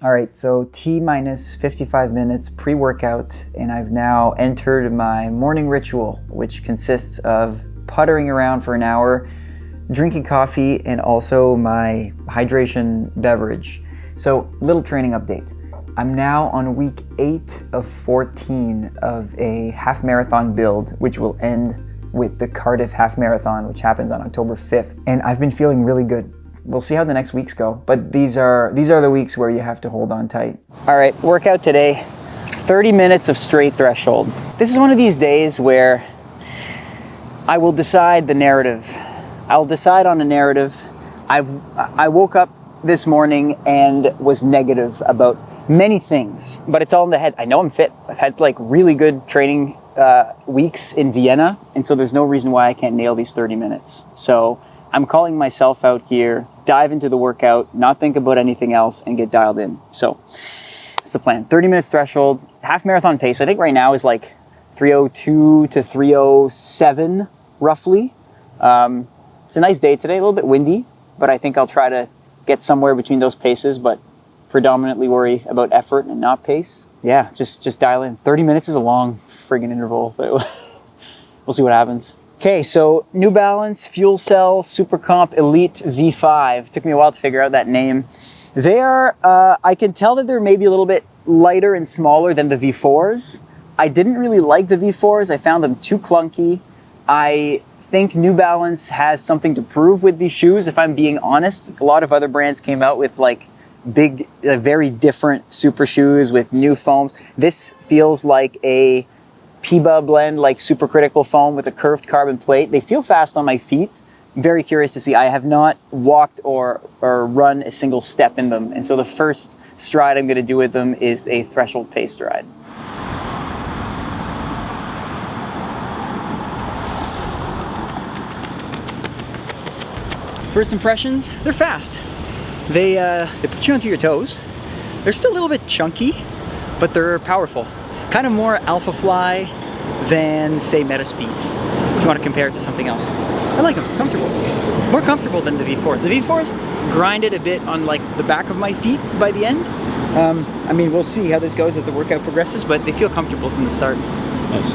All right, so T minus 55 minutes pre-workout, and I've now entered my morning ritual, which consists of puttering around for an hour, drinking coffee, and also my hydration beverage. So, little training update. I'm now on week 8 of 14 of a half marathon build, which will end with the Cardiff Half Marathon, which happens on October 5th. And I've been feeling really good. We'll see how the next weeks go, but these are the weeks where you have to hold on tight. All right, workout today, 30 minutes of straight threshold. This is one of these days where I will decide the narrative. I'll decide on a narrative. I woke up this morning and was negative about many things, but it's all in the head. I know I'm fit. I've had like really good training weeks in Vienna, and so there's no reason why I can't nail these 30 minutes. So I'm calling myself out here, dive into the workout, not think about anything else, and get dialed in. So that's the plan. 30 minutes threshold, half marathon pace. I think right now is like 3:02 to 3:07 roughly. It's a nice day today, a little bit windy, but I think I'll try to get somewhere between those paces, but predominantly worry about effort and not pace. Yeah, just dial in. 30 minutes is a long friggin' interval, but we'll see what happens. Okay, so New Balance FuelCell SuperComp Elite V5. Took me a while to figure out that name. They are, I can tell that they're maybe a little bit lighter and smaller than the V4s. I didn't really like the V4s. I found them too clunky. I think New Balance has something to prove with these shoes, if I'm being honest. A lot of other brands came out with like big, very different super shoes with new foams. This feels like a PEBA blend, like supercritical foam with a curved carbon plate. They feel fast on my feet. Very curious to see. I have not walked or run a single step in them. And so the first stride I'm going to do with them is a threshold pace stride. First impressions, they're fast. They put you onto your toes. They're still a little bit chunky, but they're powerful. Kind of more Alpha Fly than, say, Metaspeed, if you want to compare it to something else. I like them, comfortable. More comfortable than the V4s. The V4s grinded a bit on like the back of my feet by the end. I mean, we'll see how this goes as the workout progresses, but they feel comfortable from the start. Nice.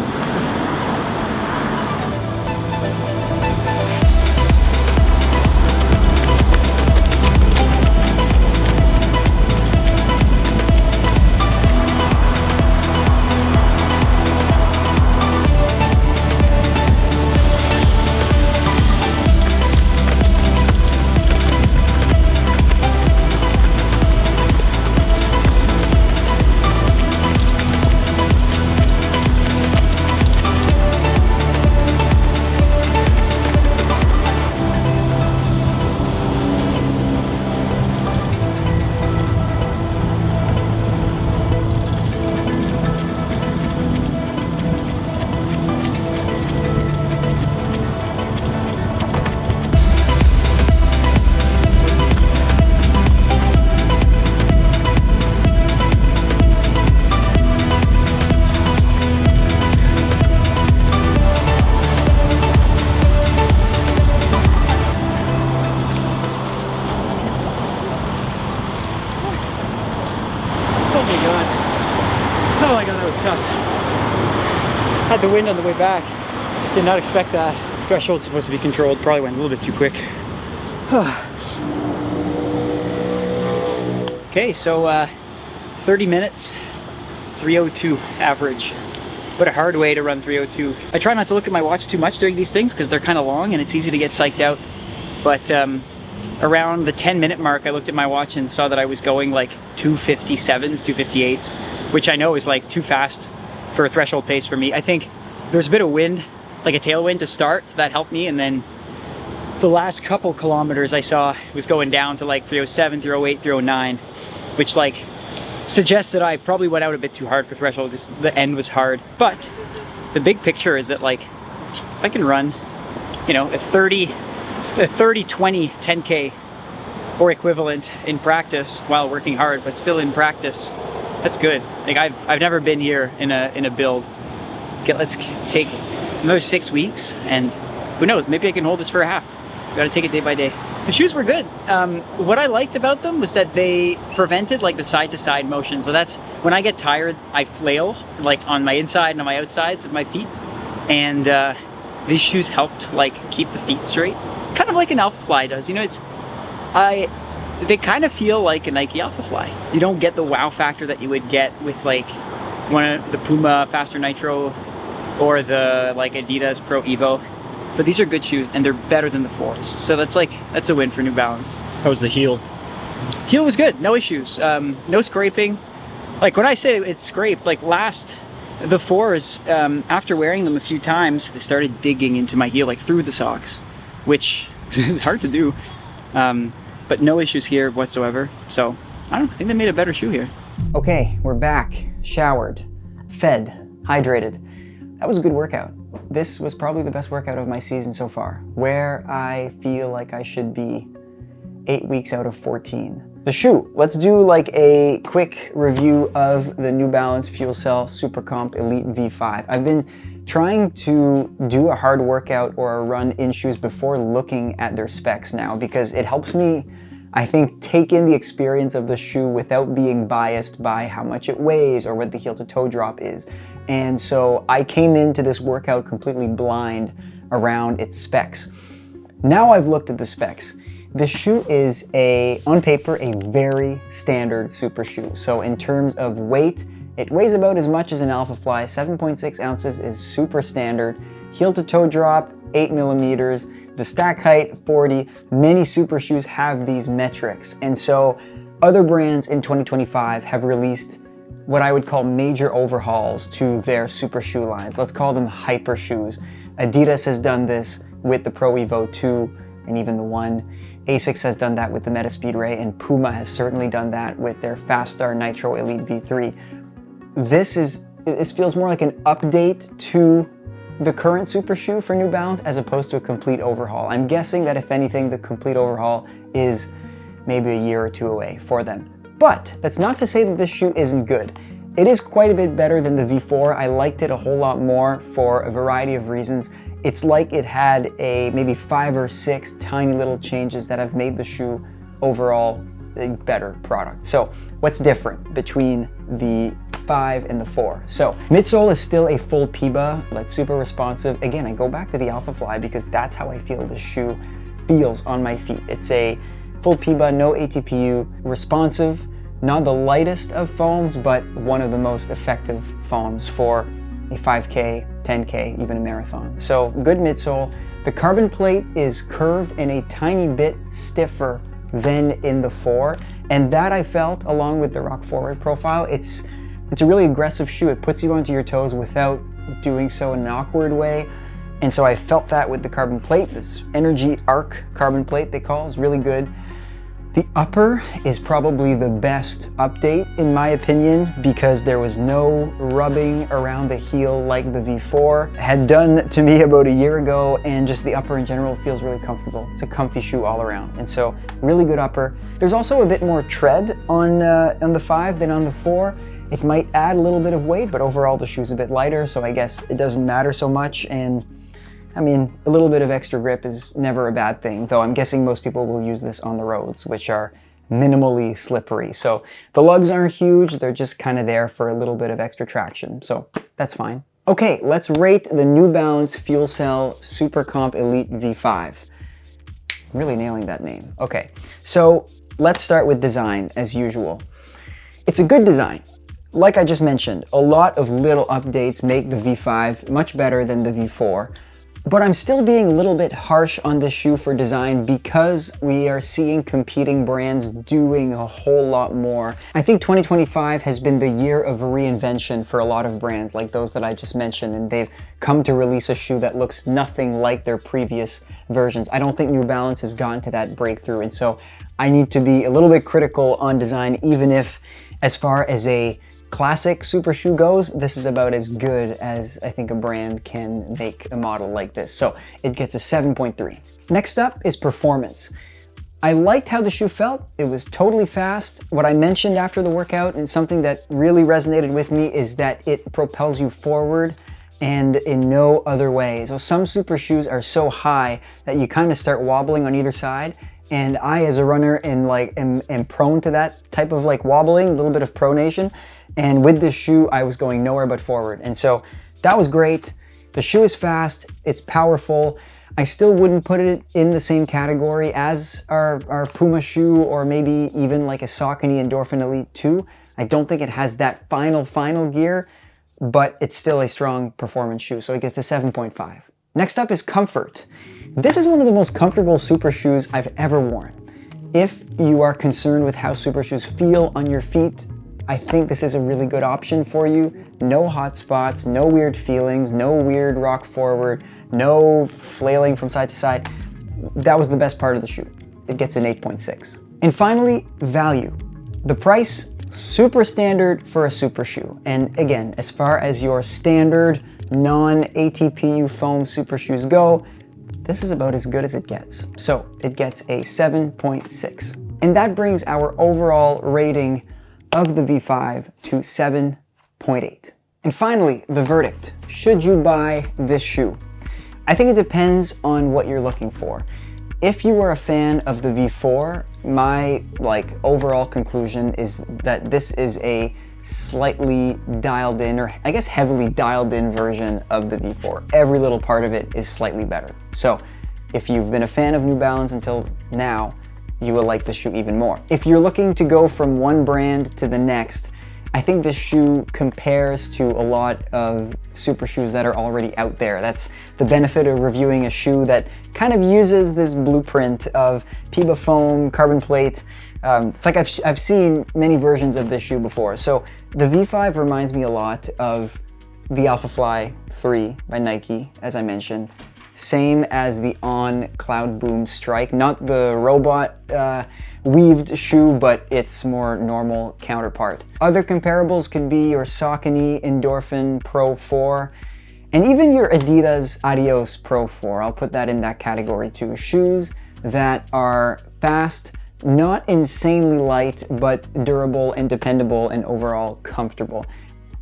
Oh my god, that was tough. Had the wind on the way back. Did not expect that. Threshold's supposed to be controlled. Probably went a little bit too quick. Okay, so 30 minutes, 3:02 average. But a hard way to run 3:02. I try not to look at my watch too much during these things because they're kind of long and it's easy to get psyched out. But around the 10-minute mark, I looked at my watch and saw that I was going like 2:57s, 2:58s, which I know is like too fast for a threshold pace for me. I think there's a bit of wind, like a tailwind to start, so that helped me. And then the last couple kilometers I saw was going down to like 3:07, 3:08, 3:09, which like suggests that I probably went out a bit too hard for threshold because the end was hard. But the big picture is that like if I can run, you know, a 30-20 10K or equivalent in practice while working hard, but still in practice, that's good. Like I've never been here in a build. Let's take another 6 weeks, and who knows, maybe I can hold this for a half. Gotta take it day by day. The shoes were good. What I liked about them was that they prevented like the side-to-side motion. So that's when I get tired, I flail like on my inside and on my outsides of my feet. And these shoes helped like keep the feet straight, kind of like an Alpha Fly does. You know, they kind of feel like a Nike Alpha Fly. You don't get the wow factor that you would get with like one of the Puma Faster Nitro or the like Adidas Pro Evo. But these are good shoes, and they're better than the 4s. So that's a win for New Balance. How was the heel? Heel was good, no issues. No scraping. Like when I say it's scraped, like the 4s, after wearing them a few times, they started digging into my heel, like through the socks, which is hard to do. But no issues here whatsoever. So I think they made a better shoe here. Okay, we're back, showered, fed, hydrated. That was a good workout. This was probably the best workout of my season so far, where I feel like I should be 8 weeks out of 14. The shoe, let's do like a quick review of the New Balance FuelCell SuperComp Elite V5. I've been trying to do a hard workout or a run in shoes before looking at their specs now, because it helps me, I think, take in the experience of the shoe without being biased by how much it weighs or what the heel to toe drop is. And so I came into this workout completely blind around its specs. Now I've looked at the specs. The shoe is on paper, a very standard super shoe. So in terms of weight, it weighs about as much as an Alpha Fly. 7.6 ounces is super standard. Heel to toe drop, 8 millimeters. The stack height, 40. Many super shoes have these metrics. And so other brands in 2025 have released what I would call major overhauls to their super shoe lines. Let's call them hyper shoes. Adidas has done this with the Pro Evo 2 and even the 1. ASICS has done that with the Metaspeed Ray, and Puma has certainly done that with their Faststar Nitro Elite V3. This feels more like an update to the current super shoe for New Balance as opposed to a complete overhaul. I'm guessing that if anything, the complete overhaul is maybe a year or two away for them. But that's not to say that this shoe isn't good. It is quite a bit better than the V4. I liked it a whole lot more for a variety of reasons. It's like it had maybe 5 or 6 tiny little changes that have made the shoe overall a better product. So what's different between the 5 and the 4? So midsole is still a full PEBA, that's super responsive. Again, I go back to the Alpha Fly because that's how I feel the shoe feels on my feet. It's a full PEBA, no ATPU, responsive, not the lightest of foams, but one of the most effective foams for a 5K, 10K, even a marathon. So good midsole. The carbon plate is curved and a tiny bit stiffer than in the 4. And that I felt, along with the Rock Forward profile, it's a really aggressive shoe. It puts you onto your toes without doing so in an awkward way. And so I felt that with the carbon plate. This Energy Arc carbon plate they call is really good. The upper is probably the best update in my opinion because there was no rubbing around the heel like the V4 had done to me about a year ago, and just the upper in general feels really comfortable. It's a comfy shoe all around, and so really good upper. There's also a bit more tread on the 5 than on the 4. It might add a little bit of weight, but overall the shoe's a bit lighter, so I guess it doesn't matter so much. And I mean, a little bit of extra grip is never a bad thing, though I'm guessing most people will use this on the roads, which are minimally slippery. So the lugs aren't huge, they're just kind of there for a little bit of extra traction, so that's fine. Okay, let's rate the New Balance FuelCell SuperComp Elite V5. I'm really nailing that name. Okay, so let's start with design as usual. It's a good design. Like I just mentioned, a lot of little updates make the V5 much better than the V4. But I'm still being a little bit harsh on this shoe for design because we are seeing competing brands doing a whole lot more. I think 2025 has been the year of reinvention for a lot of brands like those that I just mentioned, and they've come to release a shoe that looks nothing like their previous versions. I don't think New Balance has gotten to that breakthrough, and so I need to be a little bit critical on design, even if as far as a classic super shoe goes, this is about as good as I think a brand can make a model like this. So it gets a 7.3. Next up is performance. I liked how the shoe felt. It was totally fast. What I mentioned after the workout and something that really resonated with me is that it propels you forward and in no other way. So some super shoes are so high that you kind of start wobbling on either side. and I, as a runner, am prone to that type of like wobbling, a little bit of pronation. And with this shoe, I was going nowhere but forward. And so that was great. The shoe is fast, it's powerful. I still wouldn't put it in the same category as our Puma shoe, or maybe even like a Saucony Endorphin Elite 2. I don't think it has that final gear, but it's still a strong performance shoe, so it gets a 7.5. Next up is comfort. This is one of the most comfortable super shoes I've ever worn. If you are concerned with how super shoes feel on your feet, I think this is a really good option for you. No hot spots, no weird feelings, no weird rock forward, no flailing from side to side. That was the best part of the shoe. It gets an 8.6. And finally, value. The price, super standard for a super shoe. And again, as far as your standard non-ATPU foam super shoes go, this is about as good as it gets. So it gets a 7.6. And that brings our overall rating of the V5 to 7.8. And finally, the verdict. Should you buy this shoe? I think it depends on what you're looking for. If you are a fan of the V4, my overall conclusion is that this is a slightly dialed in, or I guess heavily dialed in version of the V4. Every little part of it is slightly better. So if you've been a fan of New Balance until now, you will like the shoe even more. If you're looking to go from one brand to the next, I think this shoe compares to a lot of super shoes that are already out there. That's the benefit of reviewing a shoe that kind of uses this blueprint of PEBA foam, carbon plate. It's like I've seen many versions of this shoe before. So the V5 reminds me a lot of the Alphafly 3 by Nike, as I mentioned. Same as the On Cloud Boom Strike, not the robot weaved shoe, but its more normal counterpart. Other comparables could be your Saucony Endorphin Pro 4, and even your Adidas Adios Pro 4. I'll put that in that category too. Shoes that are fast, not insanely light, but durable and dependable and overall comfortable.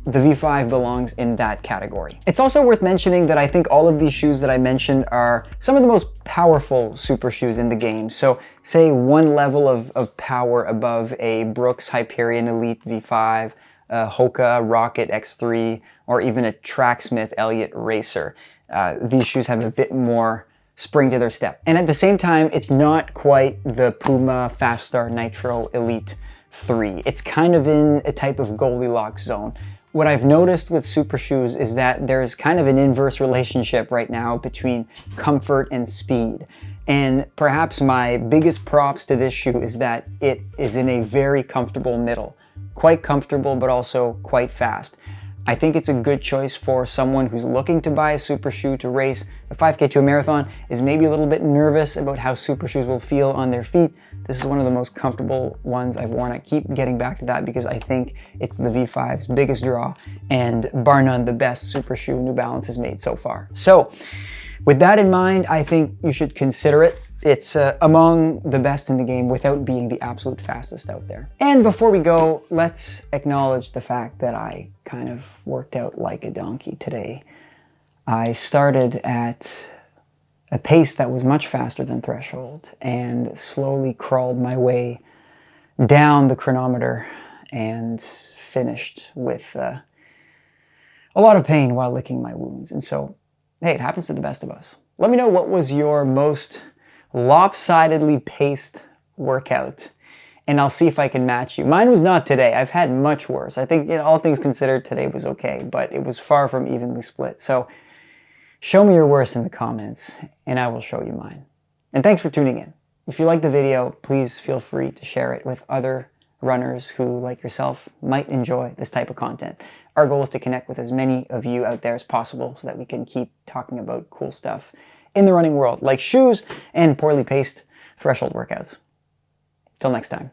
The V5 belongs in that category. It's also worth mentioning that I think all of these shoes that I mentioned are some of the most powerful super shoes in the game. So say one level of power above a Brooks Hyperion Elite V5, a HOKA Rocket X3, or even a Tracksmith Elliott Racer. These shoes have a bit more spring to their step. And at the same time, it's not quite the Puma Fast Start Nitro Elite 3. It's kind of in a type of Goldilocks zone. What I've noticed with super shoes is that there's kind of an inverse relationship right now between comfort and speed. And perhaps my biggest props to this shoe is that it is in a very comfortable middle. Quite comfortable, but also quite fast. I think it's a good choice for someone who's looking to buy a super shoe to race a 5K to a marathon, is maybe a little bit nervous about how super shoes will feel on their feet. This is one of the most comfortable ones I've worn. I keep getting back to that because I think it's the V5's biggest draw and bar none the best super shoe New Balance has made so far. So with that in mind, I think you should consider it. It's among the best in the game without being the absolute fastest out there. And before we go, let's acknowledge the fact that I kind of worked out like a donkey today. I started at a pace that was much faster than threshold and slowly crawled my way down the chronometer and finished with a lot of pain while licking my wounds. And so, hey, it happens to the best of us. Let me know what was your most lopsidedly paced workout, and I'll see if I can match you. Mine was not today. I've had much worse. I think, all things considered, today was okay, but it was far from evenly split. So show me your worst in the comments, and I will show you mine. And thanks for tuning in. If you like the video, please feel free to share it with other runners who, like yourself, might enjoy this type of content. Our goal is to connect with as many of you out there as possible so that we can keep talking about cool stuff in the running world, like shoes and poorly paced threshold workouts. Till next time.